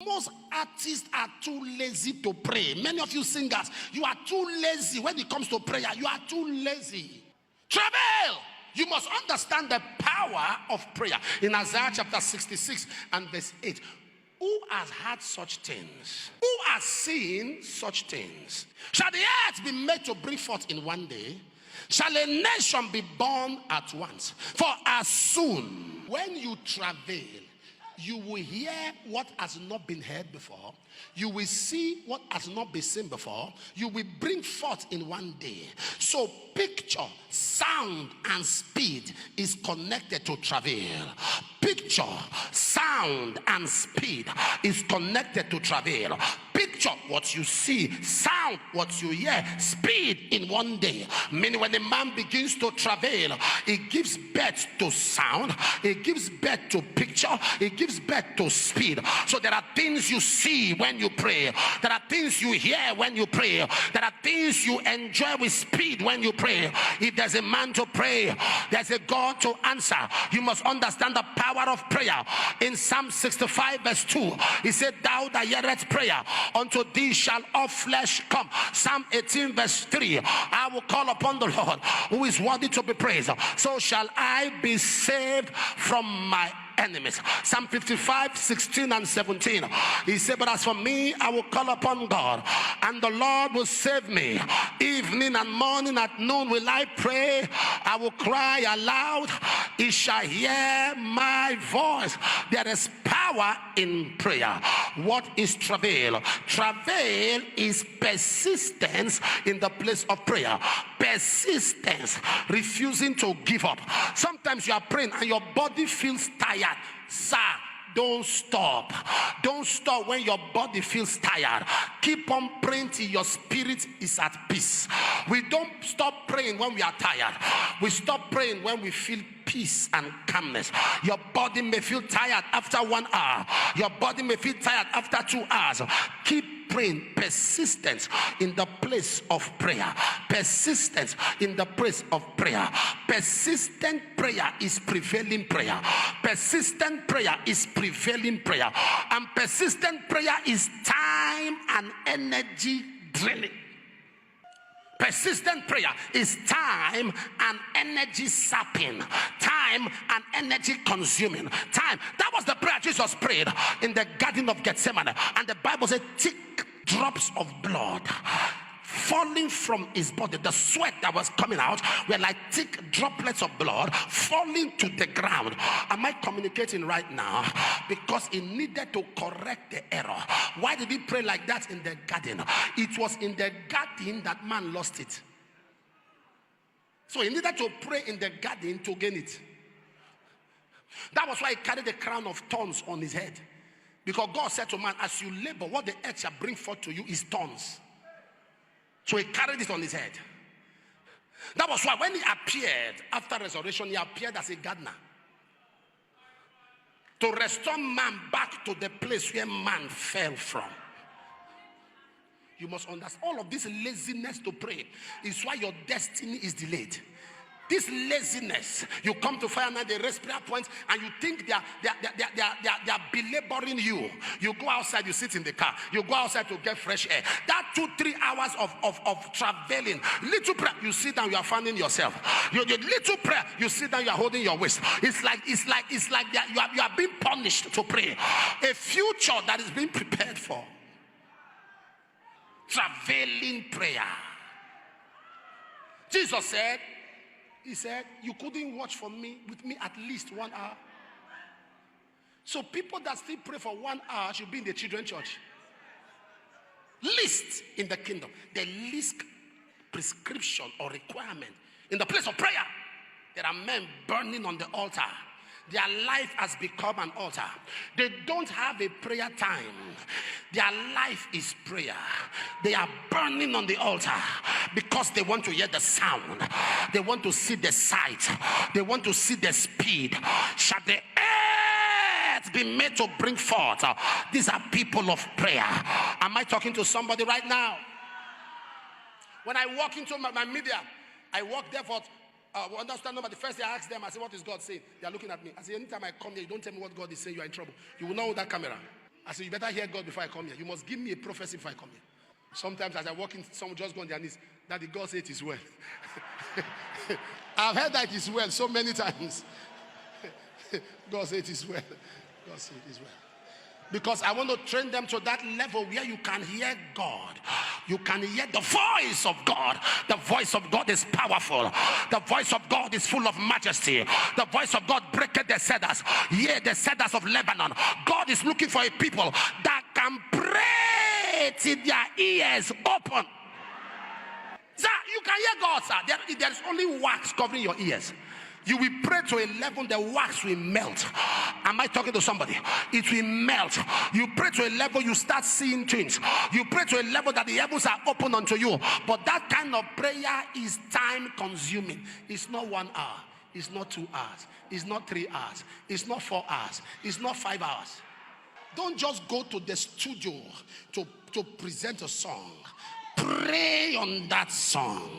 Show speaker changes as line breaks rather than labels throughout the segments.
Most artists are too lazy to pray. Many of you singers, you are too lazy when it comes to prayer. You are too lazy. Travail. You must understand the power of prayer. In Isaiah chapter 66 and verse 8. Who has had such things? Who has seen such things? Shall the earth be made to bring forth in one day? Shall a nation be born at once? For as soon when you travail, you will hear what has not been heard before. You will see what has not been seen before. You will bring forth in one day. So picture, sound, and speed is connected to travail. Picture, sound, and speed is connected to travail. Picture what you see, sound what you hear, speed in one day. Meaning when a man begins to travail, it gives birth to sound, it gives birth to picture, it gives birth to speed. So there are things you see when you pray. There are things you hear when you pray. There are things you enjoy with speed when you pray. If there's a man to pray, there's a God to answer. You must understand the power of prayer. In Psalm 65 verse 2, he said, thou that hearest prayer, unto thee shall all flesh come. Psalm 18 verse 3, I will call upon the Lord who is worthy to be praised. So shall I be saved from my enemies. Psalm 55, 16 and 17. He said, but as for me, I will call upon God, and the Lord will save me. Evening and morning at noon will I pray. I will cry aloud. He shall hear my voice. There is power in prayer. What is travail? Travail is persistence in the place of prayer. Persistence, refusing to give up. Sometimes you are praying and your body feels tired. Sir, don't stop. Don't stop when your body feels tired. Keep on praying till your spirit is at peace. We don't stop praying when we are tired. We stop praying when we feel peace and calmness. Your body may feel tired after 1 hour. Your body may feel tired after 2 hours. Keep praying. Persistence in the place of prayer. Persistence in the place of prayer. Persistent prayer is prevailing prayer. Persistent prayer is prevailing prayer. And persistent prayer is time and energy draining. Persistent prayer is time and energy sapping, time and energy consuming. Time. That was the prayer Jesus prayed in the Garden of Gethsemane. And the Bible said, thick drops of blood falling from his body. The sweat that was coming out were like thick droplets of blood falling to the ground. Am I communicating right now? Because he needed to correct the error. Why did he pray like that in the garden? It was in the garden that man lost it. So he needed to pray in the garden to gain it. That was why he carried the crown of thorns on his head. Because God said to man, as you labor, what the earth shall bring forth to you is thorns. So he carried it on his head. That was why when he appeared after resurrection, he appeared as a gardener. To restore man back to the place where man fell from. You must understand, all of this laziness to pray is why your destiny is delayed. This laziness, you come to fire now, they raise prayer points, and you think they are belaboring you. You go outside, you sit in the car, you go outside to get fresh air. That 2-3 hours of traveling, little prayer, you sit down, you are finding yourself. Your little prayer, you sit down, you are holding your waist. It's like you are being punished to pray. A future that is being prepared for. Traveling prayer. Jesus said, he said, you couldn't watch with me at least 1 hour. So people that still pray for 1 hour should be in the children's church. Least in the kingdom. The least prescription or requirement in the place of prayer. There are men burning on the altar. Their life has become an altar. They don't have a prayer time. Their life is prayer. They are burning on the altar because they want to hear the sound. They want to see the sight. They want to see the speed. Shall the earth be made to bring forth? These are people of prayer. Am I talking to somebody right now? When I walk into my media, I walk there for understand nobody. First day I ask them, I say, what is God saying? They are looking at me. I say, anytime I come here, you don't tell me what God is saying, you are in trouble. You will know that camera. I said, you better hear God before I come here. You must give me a prophecy before I come here. Sometimes as I walk in, someone just go on their knees. Daddy, God said it is well. I've heard that it is well so many times. God said it is well. God said it is well. Because I want to train them to that level where you can hear God. You can hear the voice of God. The voice of God is powerful. The voice of God is full of majesty. The voice of God breaketh the cedars. Yea, the cedars of Lebanon. God is looking for a people that can pray till their ears open. Sir, you can hear God, sir. There is only wax covering your ears. You will pray to a level, the wax will melt. Am I talking to somebody? It will melt. You pray to a level, you start seeing things. You pray to a level that the heavens are open unto you. But that kind of prayer is time consuming. It's not 1 hour. It's not 2 hours. It's not 3 hours. It's not 4 hours. It's not 5 hours. Don't just go to the studio to present a song. Pray on that song.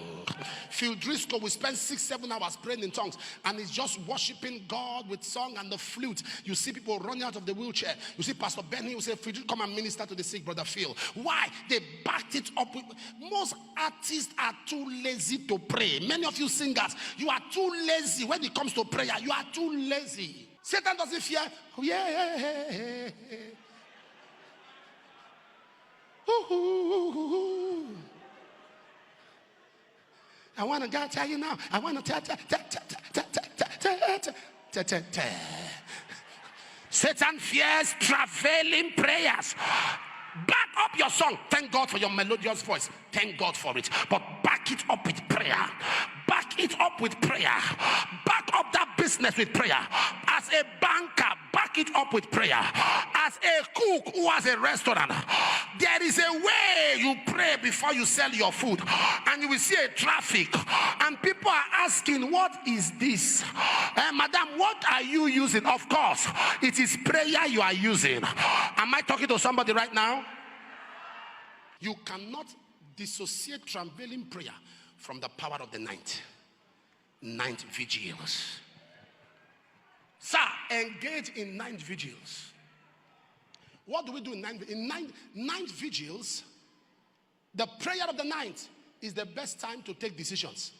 Phil Driscoll will spend 6-7 hours praying in tongues, and he's just worshiping God with song and the flute. You see people running out of the wheelchair. You see Pastor Benny will say, Phil, come and minister to the sick, Brother Phil. Why? They backed it up with. Most artists are too lazy to pray. Many of you singers, you are too lazy when it comes to prayer. You are too lazy. Satan doesn't fear. Yeah. I want to God tell you now. I want to tell. Satan fears travailing prayers. Back up your song. Thank God for your melodious voice. Thank God for it. But back it up with prayer. Back it up with prayer. Back up that business with prayer. As a banker, back it up with prayer. As a cook who has a restaurant, there is a way you pray before you sell your food. And you will see a traffic. And people are asking, what is this? Madam, what are you using? Of course, it is prayer you are using. Am I talking to somebody right now? You cannot dissociate travailing prayer from the power of the night vigils. Sir, engage in night vigils. What do we do in night vigils? The prayer of the night is the best time to take decisions.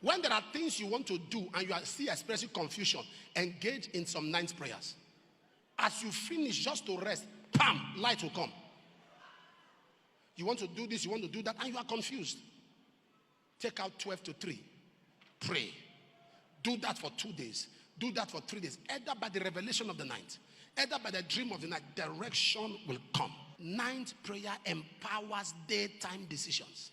When there are things you want to do and you are still expressing confusion, engage in some night prayers. As you finish just to rest, bam, light will come. You want to do this, you want to do that, and you are confused. Take out 12 to 3. Pray. Do that for 2 days. Do that for 3 days. Either by the revelation of the night, either by the dream of the night, direction will come. Night prayer empowers daytime decisions.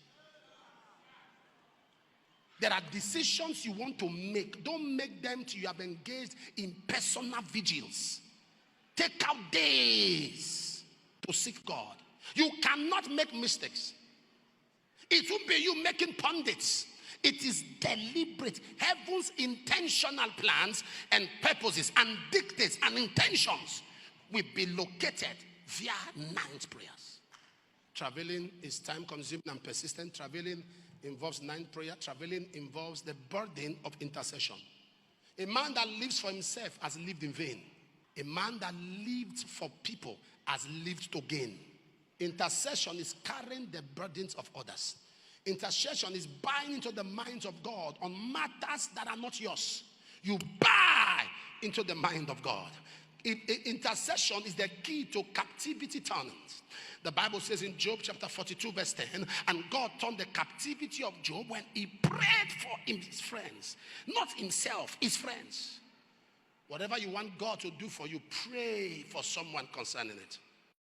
There are decisions you want to make. Don't make them till you have engaged in personal vigils. Take out days to seek God. You cannot make mistakes. It won't be you making pundits. It is deliberate. Heaven's intentional plans and purposes and dictates and intentions will be located via night prayers. Traveling is time consuming and persistent. Traveling involves night prayer. Traveling involves the burden of intercession. A man that lives for himself has lived in vain. A man that lived for people has lived to gain. Intercession is carrying the burdens of others. Intercession is buying into the minds of God on matters that are not yours. You buy into the mind of God. Intercession is the key to captivity turning. The Bible says in Job chapter 42 verse 10, and God turned the captivity of Job when he prayed for his friends. Not himself, his friends. Whatever you want God to do for you, pray for someone concerning it.